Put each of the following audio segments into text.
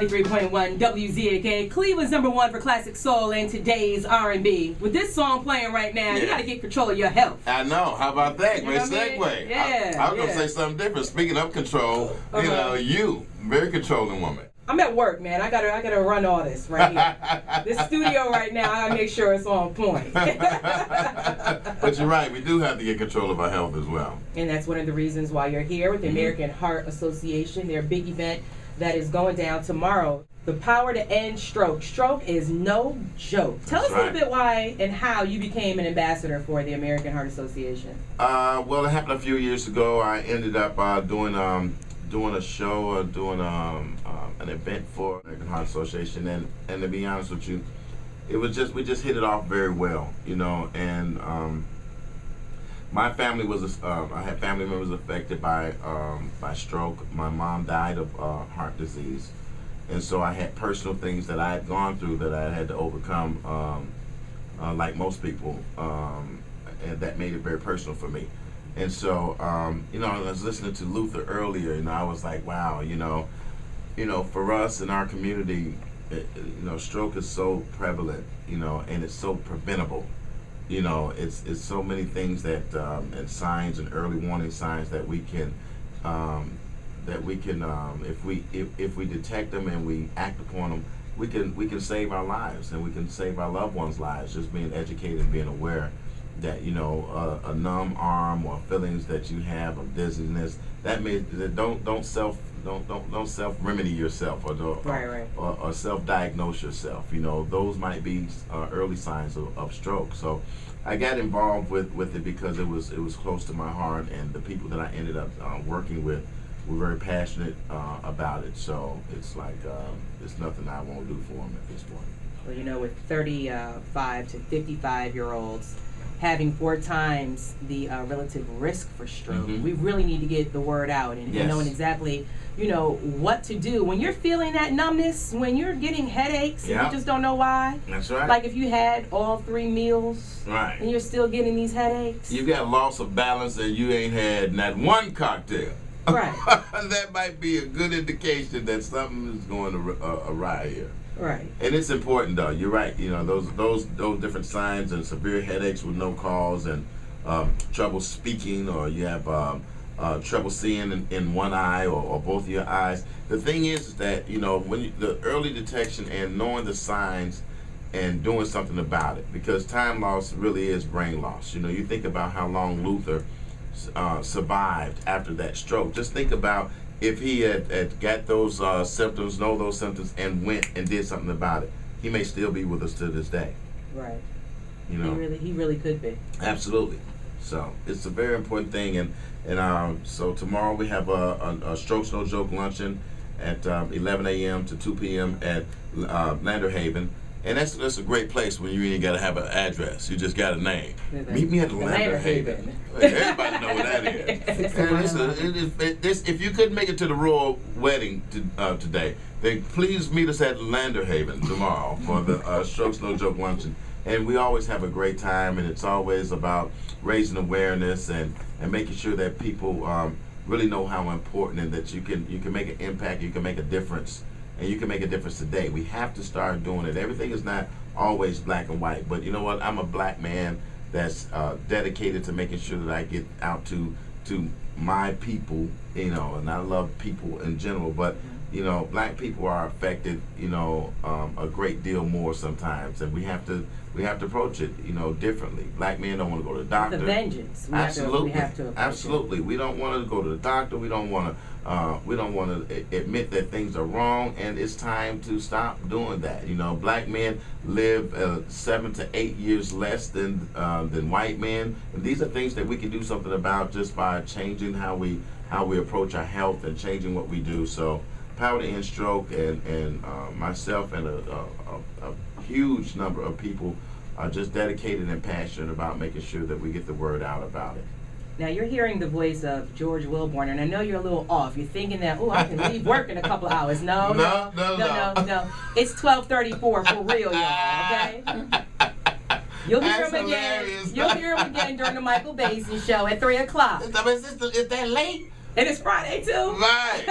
93.1 WZAK, Cleveland's #1 for classic soul and today's R&B. With this song playing right now, you got to get control of your health. I know. How about that? Great segue. Yeah. I was going to say something different. Speaking of control, you, very controlling woman. I'm at work, man. I gotta run all this right here. This studio right now, I gotta make sure it's on point. But you're right. We do have to get control of our health as well. And that's one of the reasons why you're here with the American Heart Association. Their big event that is going down tomorrow. The power to end stroke. Stroke is no joke. Tell us a little bit why and how you became an ambassador for the American Heart Association. Well, it happened a few years ago. I ended up doing a show, doing an event for American Heart Association, and to be honest with you, it was we just hit it off very well, you know. And my family was I had family members affected by stroke. My mom died of heart disease, and so I had personal things that I had gone through that I had to overcome, like most people, and that made it very personal for me. And so, you know, I was listening to Luther earlier, and I was like, wow, you know, for us in our community, you know, stroke is so prevalent, you know, and it's so preventable. You know, it's so many things that and signs and early warning signs that we can if we detect them and we act upon them, we can save our lives, and we can save our loved ones' lives. Just being educated and being aware that, you know, a numb arm or feelings that you have of dizziness, don't self remedy yourself or self diagnose yourself. You know, those might be early signs of stroke. So I got involved with it because it was close to my heart, and the people that I ended up working with were very passionate about it. So it's like it's nothing I won't do for them at this point. Well, you know, with 35 to 55-year-olds having 4 times the relative risk for stroke, we really need to get the word out and knowing exactly, you know, what to do when you're feeling that numbness, when you're getting headaches and you just don't know why. That's right. Like if you had all 3 meals, and you're still getting these headaches. You got loss of balance and you ain't had not one cocktail. Right. That might be a good indication that something is going to awry here. Right. And it's important, though. You're right. You know, those different signs and severe headaches with no cause, and trouble speaking, or you have trouble seeing in one eye or both of your eyes. The thing is that, you know, when the early detection and knowing the signs and doing something about it, because time loss really is brain loss. You know, you think about how long Luther survived after that stroke. Just think about if he had got those symptoms, know those symptoms, and went and did something about it, he may still be with us to this day. Right. You know, he really could be. Absolutely. So it's a very important thing, and so tomorrow we have a Strokes No Joke luncheon at 11 a.m. to 2 p.m. at Lander Haven. And that's a great place when you ain't got to have an address. You just got a name. Meet me at the Lander Haven. Everybody know what that is. If you couldn't make it to the royal wedding today, then please meet us at Lander Haven tomorrow for the Strokes No Joke luncheon. And we always have a great time, and it's always about raising awareness and making sure that people really know how important, and that you can make an impact, you can make a difference. And you can make a difference today. We have to start doing it. Everything is not always black and white, but you know what? I'm a black man that's dedicated to making sure that I get out to my people, you know, and I love people in general, but you know, black people are affected, you know, a great deal more sometimes, and we have to approach it, you know, differently. Black men don't want to go to the doctor. The vengeance. Absolutely. We have to Absolutely. We don't want to go to the doctor. We don't want to admit that things are wrong, and it's time to stop doing that. You know, black men live 7 to 8 years less than white men. And these are things that we can do something about just by changing how we approach our health and changing what we do. So, Power to End Stroke and myself and a huge number of people are just dedicated and passionate about making sure that we get the word out about it. Now you're hearing the voice of George Wilborn, and I know you're a little off. You're thinking that, oh, I can leave work in a couple of hours. No. It's 12:34 for real, y'all. Okay. You'll hear him again. You'll hear him again during the Michael Basiden show at 3 o'clock. Is that late? And it's Friday, too? Right.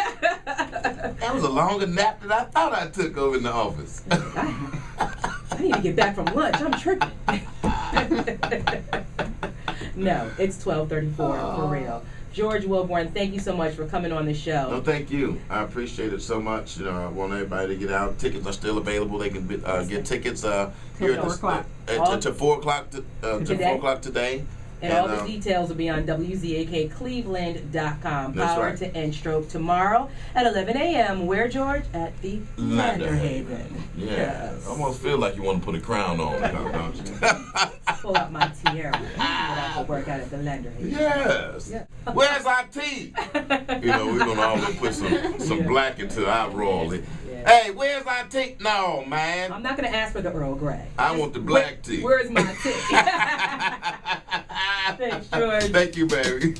That was a longer nap than I thought I took over in the office. I need to get back from lunch. I'm tripping. No, it's 12:34 for real. George Wilborn, thank you so much for coming on the show. No, thank you. I appreciate it so much. You know, I want everybody to get out. Tickets are still available. They can get tickets here at 4 o'clock. To 4 o'clock to 4 o'clock today. And all the details will be on WZAKCleveland.com. Power right. to End Stroke tomorrow at 11 a.m. Where, George? At the Landerhaven. Yeah. Yes. Almost feel like you want to put a crown on, don't you? Pull out my tiara. I have to work out at the Landerhaven. Yes. Yeah. Where's our tea? You know, we're going to always put some black into our royal. Yeah. Hey, where's our tea? No, man. I'm not going to ask for the Earl Grey. I want the black tea. Where's my tea? Thanks, George. Thank you, baby.